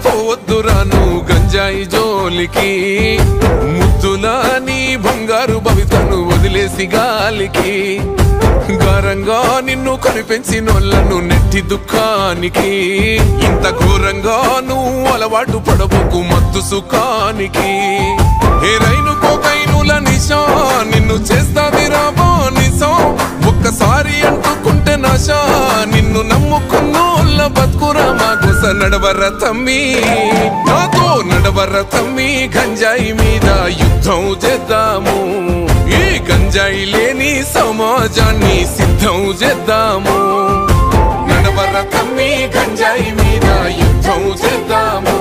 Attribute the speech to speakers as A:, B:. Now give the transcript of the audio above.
A: పోవద్దురాను గంజాయి జోలికి ముద్దులా నీ బంగారు భవితను వదిలేసి గాలికి గారంగా నిన్ను కనిపెంచినోళ్ళను నెట్టి దుఃఖానికి ఇంత ఘోరంగా నువ్వు అలవాటు పడబోకు మత్తు సుఖానికి ఏ రైలు కోకైనుల నిశా నిన్ను చేస్తావిరా బానిసం ఒక్కసారి అంటుకుంటే నాశా నిన్ను నమ్ముకున్నోళ్ళ బతుకురా మా గుస నడవర తమ్మి నాతో నడవర తమ్మి గంజాయి మీద యుద్ధం చేద్దాము ఈ గంజాయి లేని సమాజాన్ని సిద్ధం చేద్దాము నడవర తమ్మి గంజాయి మీద యుద్ధం చేద్దాము